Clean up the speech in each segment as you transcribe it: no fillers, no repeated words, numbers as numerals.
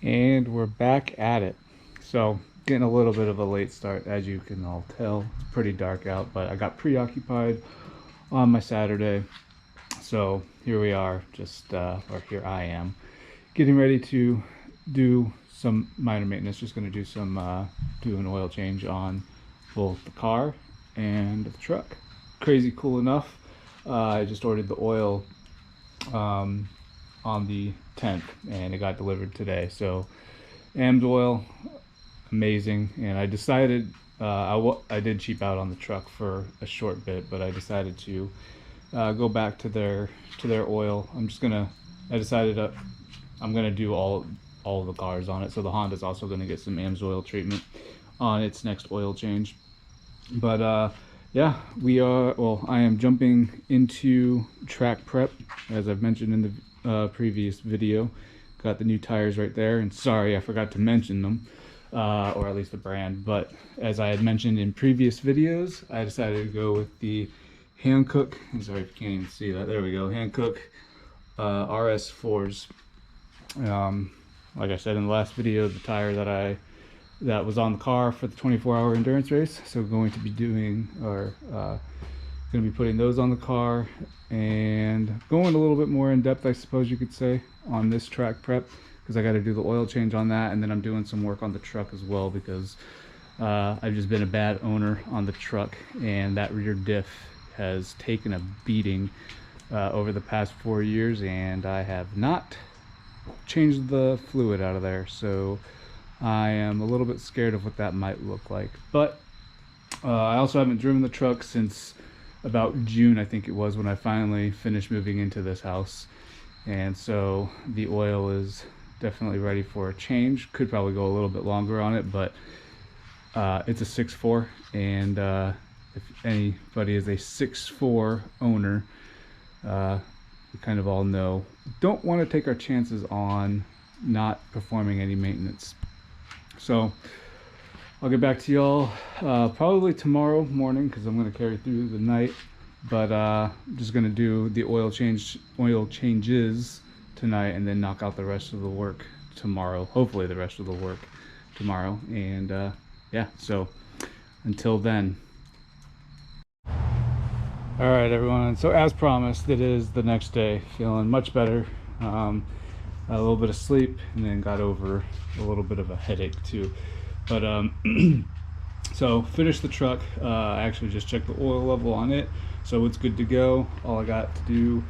And we're back at it. So getting a little bit of a late start, as you can all tell. It's pretty dark out, but I got preoccupied on my Saturday. So here we are, or here I am, getting ready to do some minor maintenance. Just going to do an oil change on both the car and the truck. Crazy cool enough. I just ordered the oil on the 10th and it got delivered today. So AMSOIL, amazing. And I decided I did cheap out on the truck for a short bit, but I decided to go back to their oil. I'm gonna do all of the cars on it. So the Honda's also gonna get some AMSOIL treatment on its next oil change. But yeah, I am jumping into track prep, as I've mentioned in the previous video. Got the new tires right there, and sorry I forgot to mention them, or at least the brand, but as I had mentioned in previous videos, I decided to go with the Hankook, I'm sorry if you can't even see that, there we go, Hankook RS4s. Like I said in the last video, the tire that was on the car for the 24-hour endurance race, so going to be putting those on the car and going a little bit more in depth, I suppose you could say, on this track prep, because I got to do the oil change on that, and then I'm doing some work on the truck as well, because I've just been a bad owner on the truck, and that rear diff has taken a beating over the past 4 years, and I have not changed the fluid out of there, so I am a little bit scared of what that might look like. But I also haven't driven the truck since about June, I think it was, when I finally finished moving into this house, and so the oil is definitely ready for a change. Could probably go a little bit longer on it, but it's a 6.4, and if anybody is a 6.4 owner, we kind of all know, don't want to take our chances on not performing any maintenance. So I'll get back to y'all probably tomorrow morning, because I'm going to carry through the night, but I'm just going to do the oil changes tonight, and then knock out the rest of the work tomorrow, hopefully the rest of the work tomorrow. And yeah, so until then. All right, everyone, so as promised, it is the next day. Feeling much better, a little bit of sleep, and then got over a little bit of a headache too. But so finished the truck. I actually just checked the oil level on it, so it's good to go. All I got to do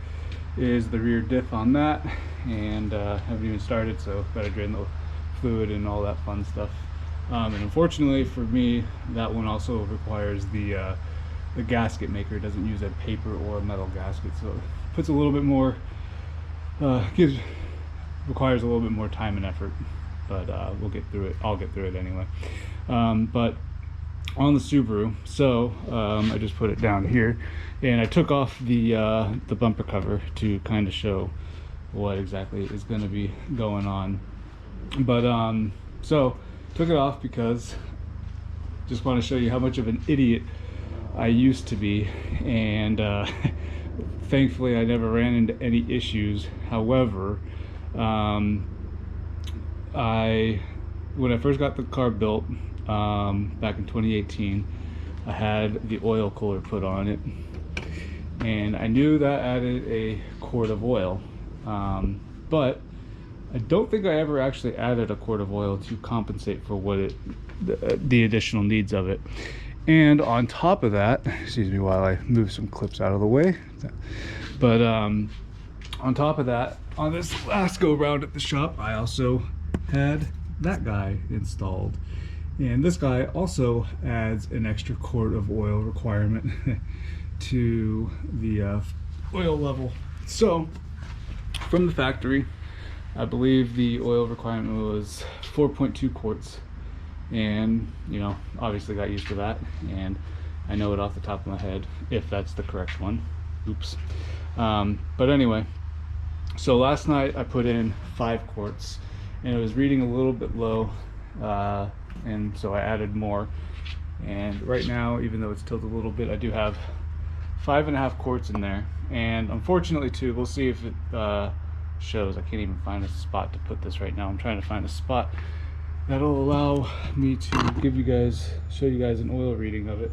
is the rear diff on that, and haven't even started, so gotta drain the fluid and all that fun stuff. And unfortunately for me, that one also requires the gasket maker. It doesn't use a paper or a metal gasket, so it puts a little bit more, requires a little bit more time and effort, but we'll get through it. I'll get through it anyway. But on the Subaru, so I just put it down here, and I took off the bumper cover to kind of show what exactly is going to be going on. But so took it off because just want to show you how much of an idiot I used to be, and thankfully I never ran into any issues. However, when I first got the car built back in 2018, I had the oil cooler put on it, and I knew that added a quart of oil, but I don't think I ever actually added a quart of oil to compensate for the additional needs of it. And on top of that, excuse me while I move some clips out of the way, but on top of that, on this last go round at the shop, I also had that guy installed, and this guy also adds an extra quart of oil requirement to the oil level. So from the factory, I believe the oil requirement was 4.2 quarts, and you know, obviously got used to that, and I know it off the top of my head if that's the correct one. Oops. But anyway, so last night I put in 5 quarts, and it was reading a little bit low, and so I added more, and right now, even though it's tilted a little bit, I do have 5.5 quarts in there. And unfortunately too, we'll see if it shows. I can't even find a spot to put this right now. I'm trying to find a spot that'll allow me to show you guys an oil reading of it.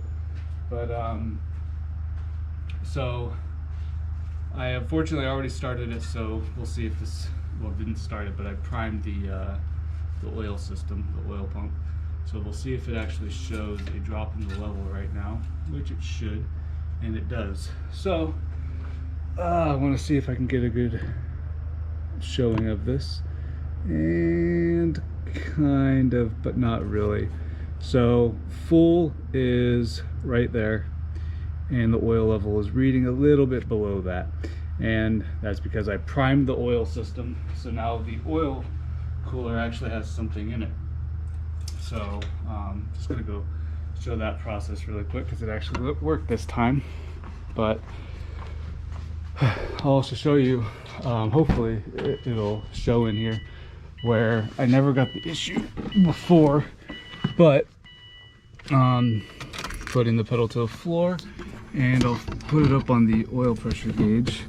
But so I unfortunately already started it, so we'll see if this, well, didn't start it, but I primed the oil system, the oil pump. So we'll see if it actually shows a drop in the level right now, which it should, and it does. So I want to see if I can get a good showing of this, and kind of, but not really. So full is right there, and the oil level is reading a little bit below that, and that's because I primed the oil system. So now the oil cooler actually has something in it. So just gonna go show that process really quick because it actually worked this time. But I'll also show you, hopefully it'll show in here, where I never got the issue before, but putting the pedal to the floor, and I'll put it up on the oil pressure gauge,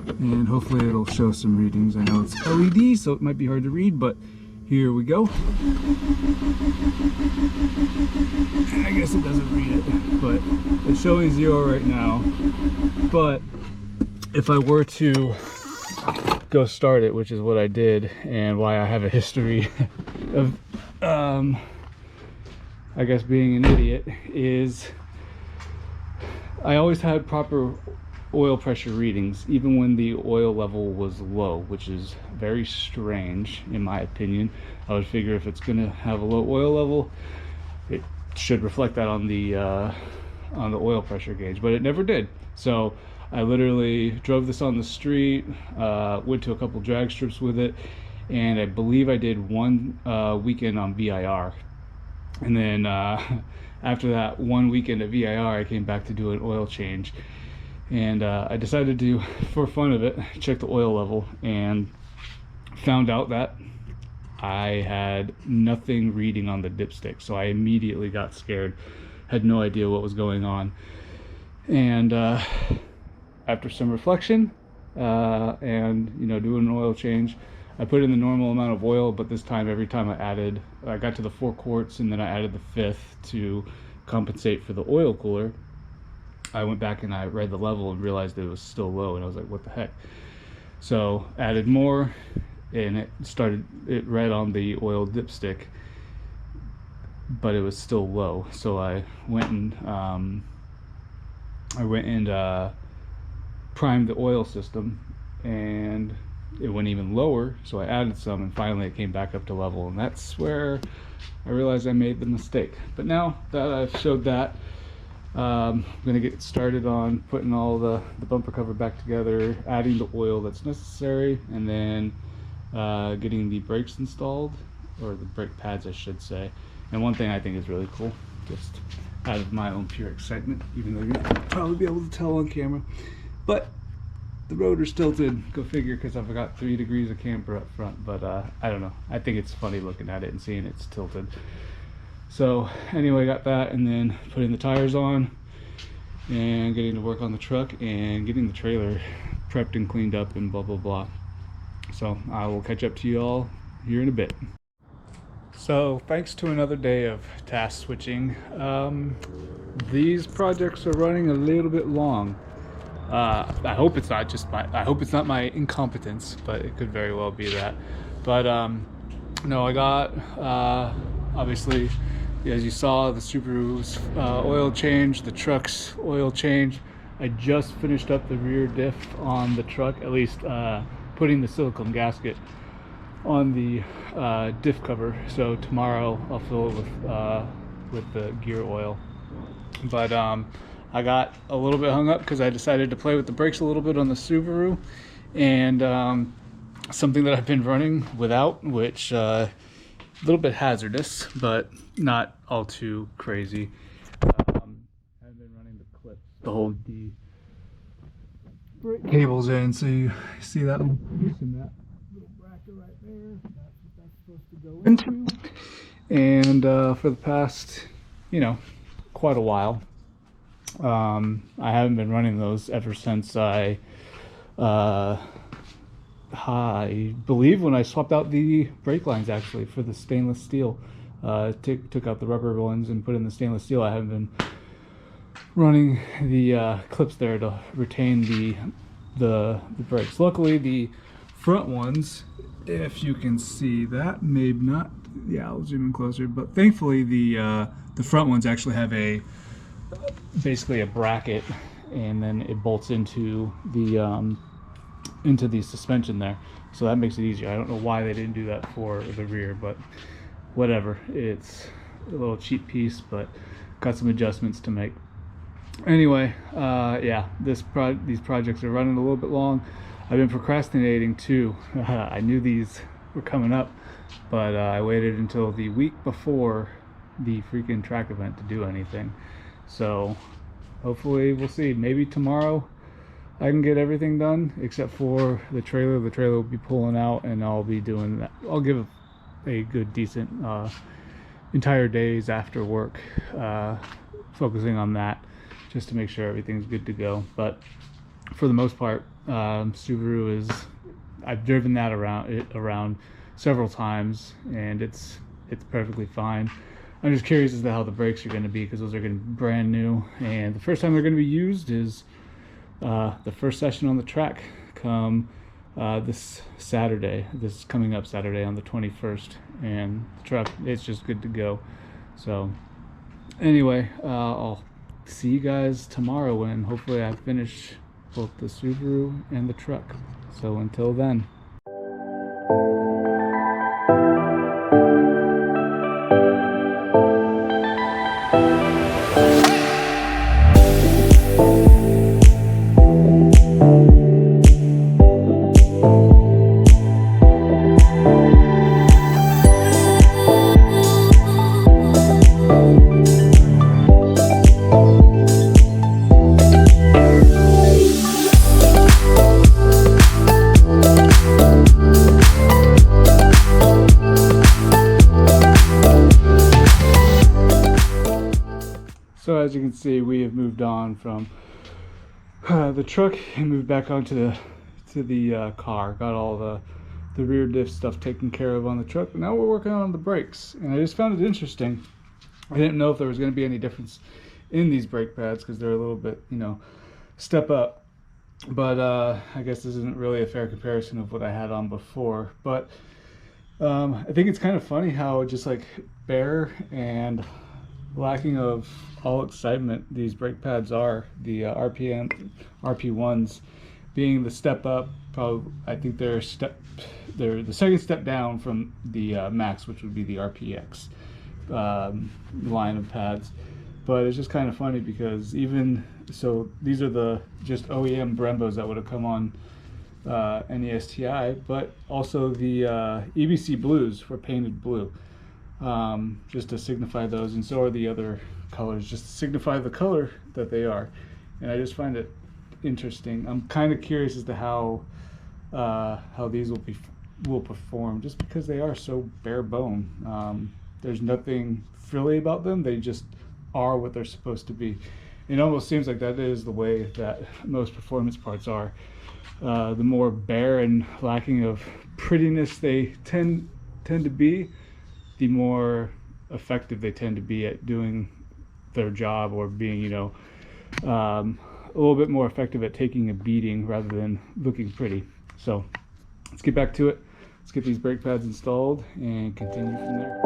and hopefully it'll show some readings. I know it's LED, so it might be hard to read, but here we go. I guess it doesn't read it, but it's showing 0 right now. But if I were to go start it, which is what I did, and why I have a history of I guess being an idiot, is I always had proper oil pressure readings even when the oil level was low, which is very strange in my opinion. I would figure if it's gonna have a low oil level, it should reflect that on the oil pressure gauge, but it never did. So I literally drove this on the street, went to a couple drag strips with it, and I believe I did one weekend on VIR. And then after that one weekend at VIR, I came back to do an oil change. And I decided to, for fun of it, check the oil level, and found out that I had nothing reading on the dipstick. So I immediately got scared, had no idea what was going on. And after some reflection and doing an oil change, I put in the normal amount of oil, but this time every time I got to the 4 quarts, and then I added the 5th to compensate for the oil cooler. I went back and I read the level and realized it was still low, and I was like, what the heck? So added more, and it read on the oil dipstick, but it was still low. So I went and primed the oil system, and it went even lower, so I added some, and finally it came back up to level, and that's where I realized I made the mistake. But now that I've showed that, I'm gonna get started on putting all the bumper cover back together, adding the oil that's necessary, and then getting the brakes installed, or the brake pads I should say. And one thing I think is really cool, just out of my own pure excitement, even though you'll probably be able to tell on camera, but the rotor's tilted. Go figure, because I've got 3 degrees of camber up front. But I don't know, I think it's funny looking at it and seeing it's tilted. So anyway, got that, and then putting the tires on and getting to work on the truck and getting the trailer prepped and cleaned up and blah blah blah. So I will catch up to you all here in a bit. So thanks to another day of task switching, these projects are running a little bit long. I hope it's not my incompetence, but it could very well be that. But no, I got obviously, as you saw, the Subaru's oil change, the truck's oil change. I just finished up the rear diff on the truck, at least putting the silicone gasket on the diff cover. So tomorrow I'll fill it with the gear oil. But I got a little bit hung up because I decided to play with the brakes a little bit on the Subaru, and something that I've been running without, which a little bit hazardous, but not all too crazy. I've been running the clips to hold the brake cables in, so you see that that little bracket right there. That's what that's supposed to go into. And for the past, quite a while, I haven't been running those ever since I I believe when I swapped out the brake lines actually for the stainless steel. Took out the rubber ones and put in the stainless steel. I haven't been running the clips there to retain the brakes. Luckily, the front ones, if you can see that, maybe not. Yeah, I'll zoom in closer. But thankfully, the front ones actually have basically a bracket, and then it bolts into the suspension there. So that makes it easier. I don't know why they didn't do that for the rear, but whatever. It's a little cheap piece, but got some adjustments to make. Anyway, yeah, these projects are running a little bit long. I've been procrastinating too. I knew these were coming up, but I waited until the week before the freaking track event to do anything. So hopefully we'll see. Maybe tomorrow I can get everything done except for the trailer. The trailer will be pulling out, and I'll be doing that. I'll give a good, decent entire days after work focusing on that, just to make sure everything's good to go. But for the most part, Subaru I've driven that around several times, and it's perfectly fine. I'm just curious as to how the brakes are going to be, because those are going to be brand new, and the first time they're going to be used is the first session on the track come this coming up Saturday on the 21st, and the truck, it's just good to go. So anyway, I'll see you guys tomorrow when hopefully I finish both the Subaru and the truck. So until then. So as you can see, we have moved on from the truck and moved back onto the car. Got all the rear diff stuff taken care of on the truck. But now we're working on the brakes, and I just found it interesting. I didn't know if there was going to be any difference in these brake pads because they're a little bit, step up. But I guess this isn't really a fair comparison of what I had on before. But I think it's kind of funny how just like bare and lacking of all excitement these brake pads are. The RP1s being the step up, probably I think they're the second step down from the Max, which would be the RPX line of pads. But it's just kind of funny because even so, these are the just OEM Brembos that would have come on any STI, but also the EBC blues were painted blue, just to signify those, and so are the other colors, just to signify the color that they are. And I just find it interesting. I'm kind of curious as to how these will perform, just because they are so bare bone. There's nothing frilly about them. They just are what they're supposed to be. It almost seems like that is the way that most performance parts are. The more bare and lacking of prettiness they tend to be, the more effective they tend to be at doing their job, or being, a little bit more effective at taking a beating rather than looking pretty. So let's get back to it. Let's get these brake pads installed and continue from there.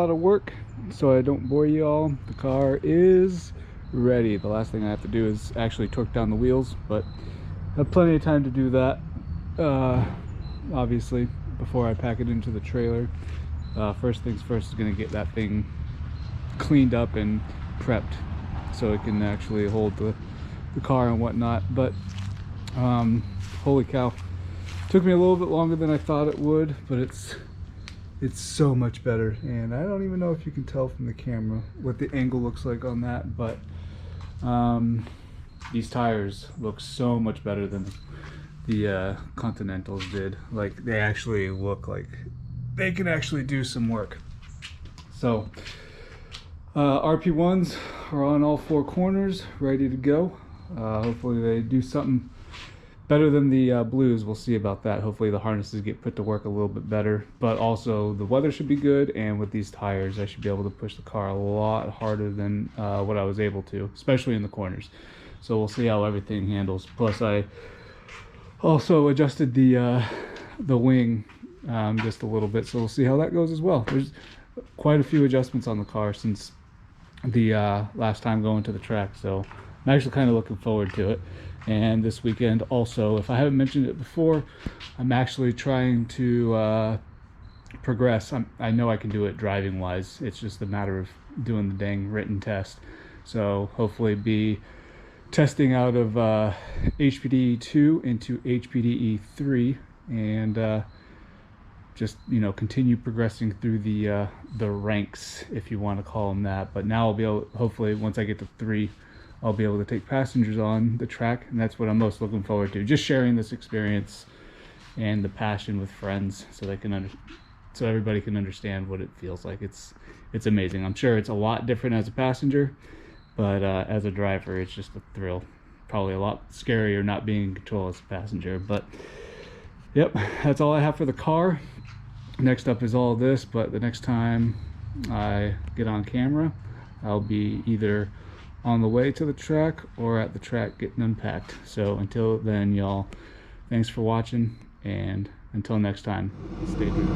lot of work, so I don't bore you all. The car is ready. The last thing I have to do is actually torque down the wheels, but I have plenty of time to do that, obviously, before I pack it into the trailer. First things first is going to get that thing cleaned up and prepped so it can actually hold the car and whatnot. But holy cow, took me a little bit longer than I thought it would, but it's so much better. And I don't even know if you can tell from the camera what the angle looks like on that, but these tires look so much better than the Continentals did. Like, they actually look like they can actually do some work. So RP1s are on all 4 corners, ready to go. Hopefully they do something better than the blues. We'll see about that. Hopefully the harnesses get put to work a little bit better, but also the weather should be good, and with these tires I should be able to push the car a lot harder than what I was able to, especially in the corners. So we'll see how everything handles. Plus I also adjusted the wing just a little bit, so we'll see how that goes as well. There's quite a few adjustments on the car since the last time going to the track, so I'm actually kind of looking forward to it. And this weekend also, if I haven't mentioned it before, I'm actually trying to progress. I know I can do it driving wise, it's just a matter of doing the dang written test. So hopefully be testing out of HPDE 2 into HPDE 3, and just, you know, continue progressing through the ranks, if you want to call them that. But now I'll be able, hopefully once I get to 3, I'll be able to take passengers on the track, and that's what I'm most looking forward to. Just sharing this experience and the passion with friends, so they can so everybody can understand what it feels like. It's amazing. I'm sure it's a lot different as a passenger, but as a driver, it's just a thrill. Probably a lot scarier not being in control as a passenger. But yep, that's all I have for the car. Next up is all this, but the next time I get on camera, I'll be either on the way to the track or at the track getting unpacked. So until then, y'all, thanks for watching, and until next time, stay tuned.